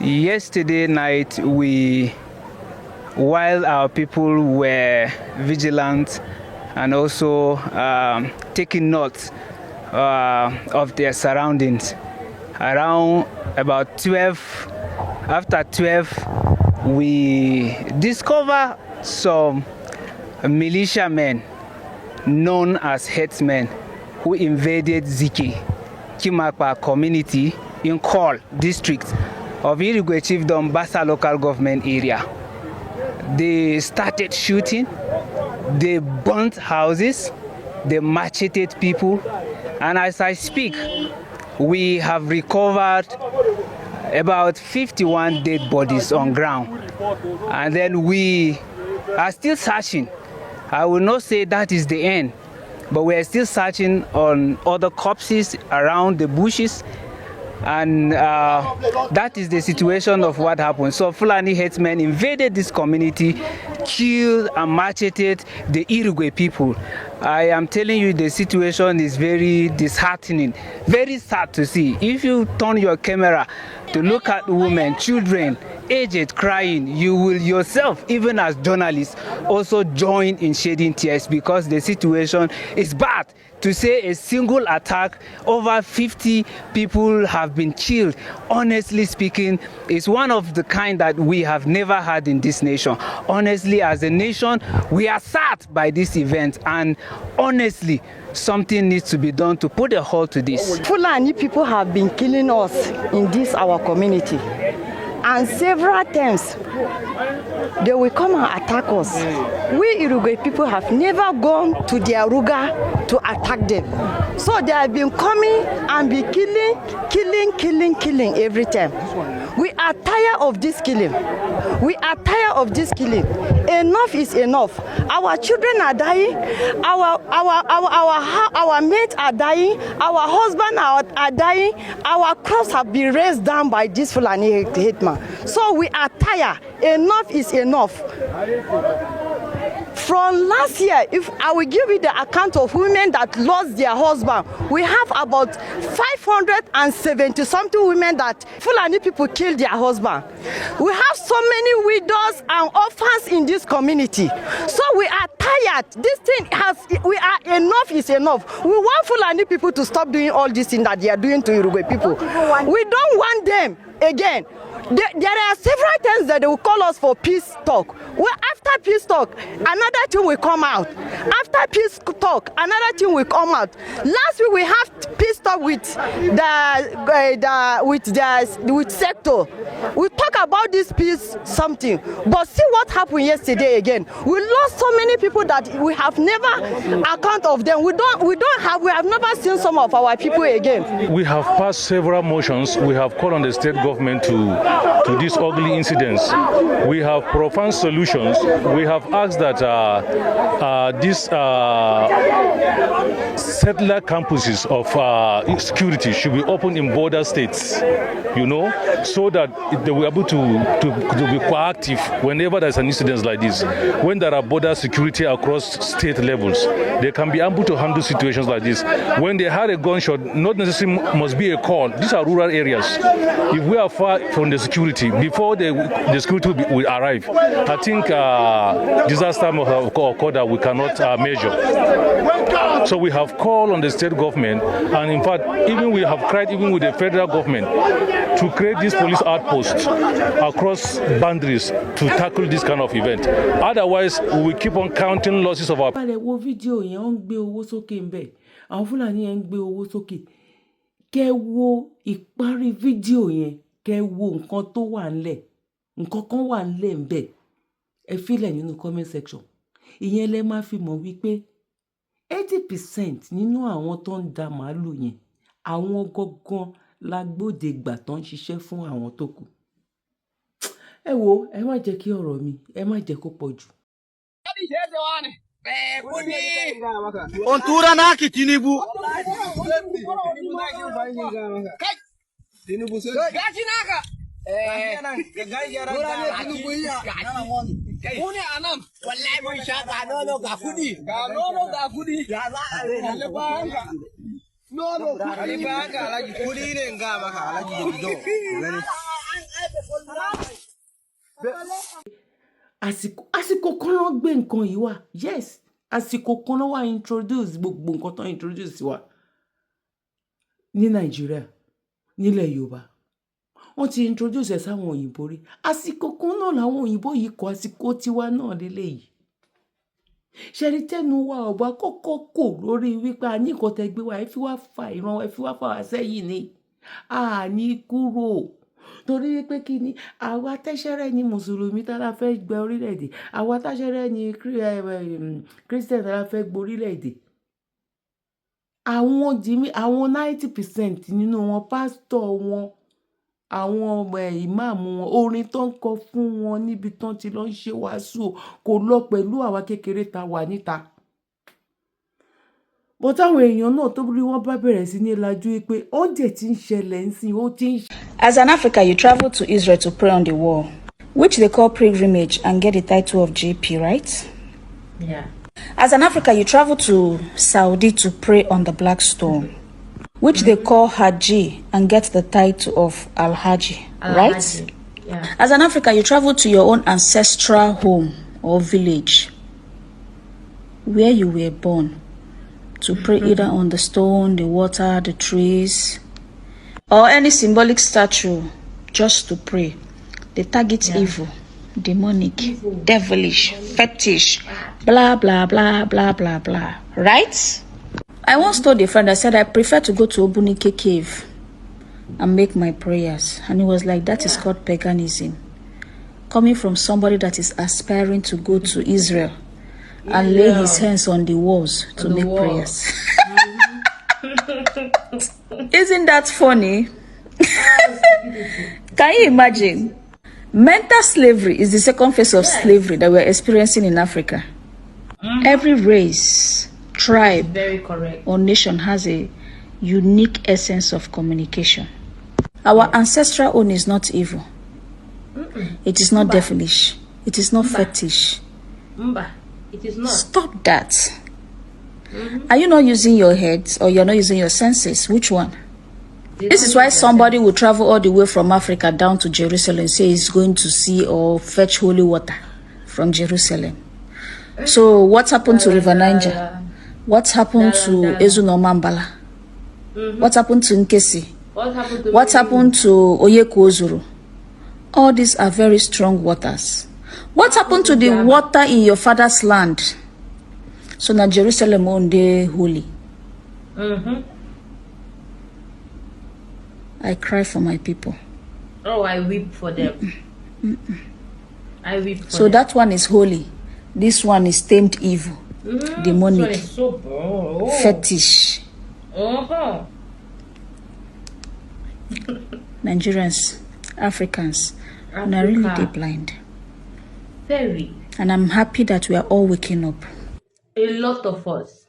Yesterday night, while our people were vigilant and also taking note of their surroundings, around about 12, after 12, we discover some militiamen known as headsmen who invaded Ziki, Kimakpa community in Kol district of Irigwe Chiefdom, Bassa local government area. They started shooting, they burnt houses, they macheted people, and as I speak, we have recovered about 51 dead bodies on ground. And then we are still searching. I will not say that is the end, but we are still searching on other corpses around the bushes. And that is the situation of what happened. So Fulani headsmen invaded this community, killed and macheted the Irigwe people. I am telling you, the situation is very disheartening, very sad to see. If you turn your camera to look at women, children, aged crying, you will yourself, even as journalists, also join in shedding tears because the situation is bad. To say a single attack, over 50 people have been killed, honestly speaking, is one of the kind that we have never had in this nation. Honestly, as a nation, we are sad by this event, and honestly, something needs to be done to put a halt to this. Fulani people have been killing us in this our community, and several times they will come and attack us. We Irigwe people have never gone to their ruga to attack them. So they have been coming and be killing every time. We are tired of this killing. We are tired of this killing. Enough is enough. Our children are dying. Our mates are dying. Our husbands are dying. Our crops have been raised down by this Fulani hitman. So we are tired. Enough is enough. From last year, if I will give you the account of women that lost their husband, we have about 570 something women that Fulani people killed their husband. We have so many widows and orphans in this community. So we are tired. This thing enough is enough. We want Fulani people to stop doing all this thing that they are doing to Irigwe people. We don't want them again. There are several times that they will call us for peace talk. Well, after peace talk, another thing will come out. After peace talk, another thing will come out. Last week we have peace talk with with sector. We talk about this peace something, but see what happened yesterday again. We lost so many people that we have never account of them. We have never seen some of our people again. We have passed several motions. We have called on the state government to these ugly incidents. We have profound solutions. We have asked that these settler campuses of security should be opened in border states, you know, so that they will be able to be proactive whenever there's an incident like this. When there are border security across state levels, they can be able to handle situations like this. When they had a gunshot, not necessarily must be a call. These are rural areas. If we are far from the security, before the security will arrive, I think disaster will have occurred that we cannot measure. So we have called on the state government, and in fact, even we have cried even with the federal government to create this police outpost across boundaries to tackle this kind of event. Otherwise, we will keep on counting losses of our. Àwọn Fúlàní yẹn ń gbé owó sókè. Kẹ́ wo ìparí fídíò yẹn, kẹ́ wo nǹkan tó wà ńlẹ̀. Nǹkan kan wà ńlẹ̀ ńbẹ̀. Ẹ fílẹ̀ nínú comment section. Ìyẹn lẹ máa fi mọ̀ wípé 80% nínú àwọn tó ń da màálù yẹn, àwọn gangan lágbódegbà tó ń ṣiṣẹ́ fún àwọn tó kù. Ẹ wo, ẹ má jẹ́ kí ọ̀rọ̀ mi, ẹ má jẹ́ kó pọ̀ jù. Ontura naki Tinubu. Tinubu sai. Gaji naka. Mune anam. Wallahi mun sha ga nono ga kudi. Ga nono ga kudi. Ya za a rena da banka. Nono kudi banka alaji kudi ne nga maka alaji Gbudo. Gani. Àsìkò kan ló gbé nǹkan yìí wá. Yes, àsìkò kan ló wá introduce gbogbo nǹkan tó introduce wá ní Nàìjíríà, nílẹ̀ Yorùbá. Wọ́n ti introduce ẹ̀ sáwọn òyìnbó rí. Àsìkò kan náà làwọn òyìnbó yìí kọ àsìkò tiwa náà lélẹ́yìí. Ṣẹ̀rí tẹ́nu wa ọ̀bá kọ́kọ́ kò lórí wípé a ní nǹkan tẹ́ gbé wa, ẹ fi wá fa ìran, ẹ fi wá fa wá sẹ́yìn ni. A ní kúrò. Torí wípé kí ni àwa tẹ́ṣẹ́rẹ́ ni Mùsùlùmí tá la fẹ́ gbé orílẹ̀-èdè. Àwa tẹ́ṣẹ́rẹ́ ni Christian tá la fẹ́ gbé orílẹ̀-èdè. Àwọn 90% nínú wọn, pásítọ̀ wọn, àwọn ìmáàmù wọn, orin tó ń kọ fún wọn níbi tán ti lọ ń ṣe wàásù kò lọ pẹ̀lú àwa kékeré ta wà níta. But àwọn èèyàn náà tó bí wọ́n bá bẹ̀rẹ̀ sí ní lajú wípé ó dẹ̀ ti ń ṣẹlẹ̀ ń sìn, ó ti ń. As an African, you travel to Israel to pray on the wall, which they call pilgrimage, and get the title of GP, right? Yeah. As an African, you travel to Saudi to pray on the Black Stone, which they call Haji, and get the title of Al-Haji, right? Yeah. As an African, you travel to your own ancestral home or village where you were born to pray either on the stone, the water, the trees, or any symbolic statue, just to pray. They target evil, demonic, devilish, fetish, blah, blah, blah, blah, blah, blah. Right? I once told a friend, I said, I prefer to go to Obunike cave and make my prayers. And he was like, that is called paganism. Coming from somebody that is aspiring to go to Israel and lay his hands on the walls to make prayers. Isn't that funny? Can you imagine? Mental slavery is the second phase of slavery that we're experiencing in Africa. Every race, tribe, very correct, or nation has a unique essence of communication. Our ancestral own is not evil. It is not devilish. It is not fetish. It is not. Stop that. Are you not using your head, or you're not using your senses? Which one? This is why somebody will travel all the way from Africa down to Jerusalem, say he's going to see or fetch holy water from Jerusalem. So what happened to River Niger? What happened to Ezunomambala? What happened to Nkesi? What happened to What happened to Oyeko Ozuru? All these are very strong waters. What happened to the water in your father's land? So now Jerusalem on the holy. I cry for my people. Oh, I weep for them. I weep for So them. that one is holy. This one is tamed evil, demonic, This one is so fetish. Nigerians, Africans, and are really they blind. Very. And I'm happy that we are all waking up. A lot of us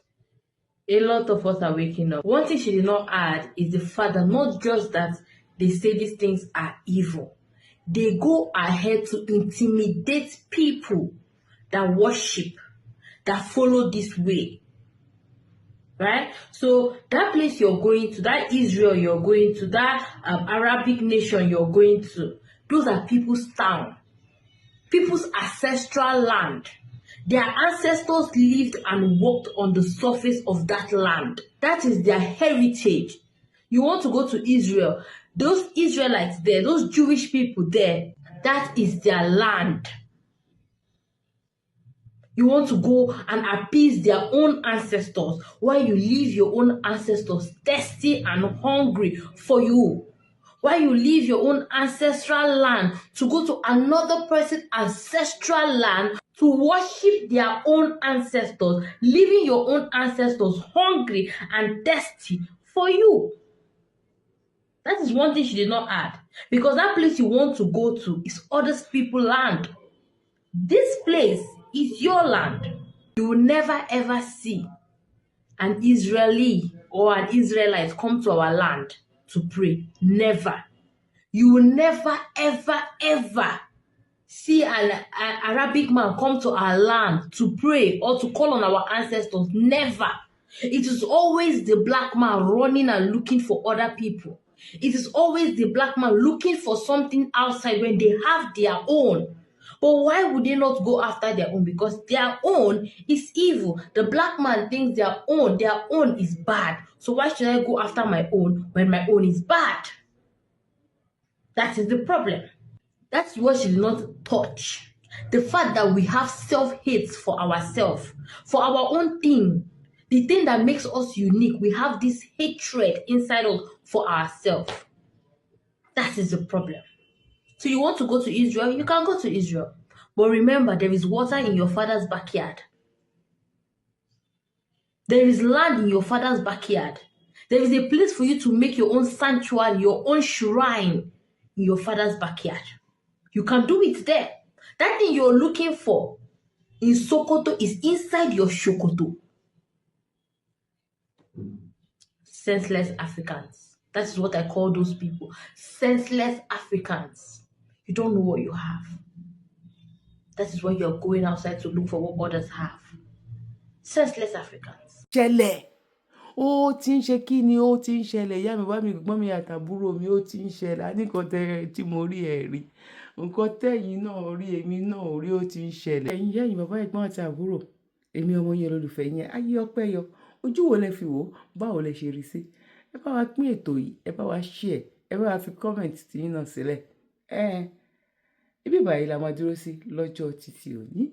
are waking up. One thing she did not add is the fact that not just that they say these things are evil, they go ahead to intimidate people that worship, that follow this way. Right? So that place you're going to, that Israel you're going to, that Arabic nation you're going to, those are people's town, people's ancestral land. Their ancestors lived and walked on the surface of that land. That is their heritage. You want to go to Israel, those Israelites there, those Jewish people there, that is their land. You want to go and appease their own ancestors while you leave your own ancestors thirsty and hungry for you. While you leave your own ancestral land to go to another person's ancestral land to worship their own ancestors, leaving your own ancestors hungry and thirsty for you. That is one thing she did not add. Because that place you want to go to is other people's land. This place is your land. You will never ever see an Israeli or an Israelite come to our land to pray. Never. You will never ever ever see an Arabic man come to our land to pray or to call on our ancestors. Never. It is always the black man running and looking for other people. It is always the black man looking for something outside when they have their own. But why would they not go after their own? Because their own is evil. The black man thinks their own is bad. So why should I go after my own when my own is bad? That is the problem. That's what she did not touch. The fact that we have self-hate for ourselves, for our own thing, the thing that makes us unique, we have this hatred inside us for ourselves. That is the problem. So you want to go to Israel? You can go to Israel. But remember, there is water in your father's backyard. There is land in your father's backyard. There is a place for you to make your own sanctuary, your own shrine in your father's backyard. You can do it there. That thing you're looking for in Sokoto is inside your Shokoto. Senseless Africans. That's what I call those people. Senseless Africans. You don't know what you have. That is why you're going outside to look for what others have. Senseless Africans. Ṣẹlẹ̀ ó ti ń ṣe kí ni ó ti ń ṣẹlẹ̀ ìyá mi bá mi gbọ́n mi àtàbúrò mi ó ti ń ṣẹlẹ̀ àníkan tẹ tí mo rí ẹ̀ rí nǹkan tẹ̀yìn náà rí èmi náà rí ó ti ń ṣẹlẹ̀. ẹ̀yin ìyá yìí bàbá ẹ̀gbọ́n àti àbúrò èmi ọmọ yẹn olólùfẹ́ yẹn ayé ọpẹ́ yọ ojú wo lẹ fi wò ó báwo lẹ ṣe rí sí ẹ bá wa pín ètò yìí ẹ bá wa share ẹ bá wa fi comment tí yín náà sílẹ̀ ibi báyìí la máa dúró sí lọ́jọ́ títí òní.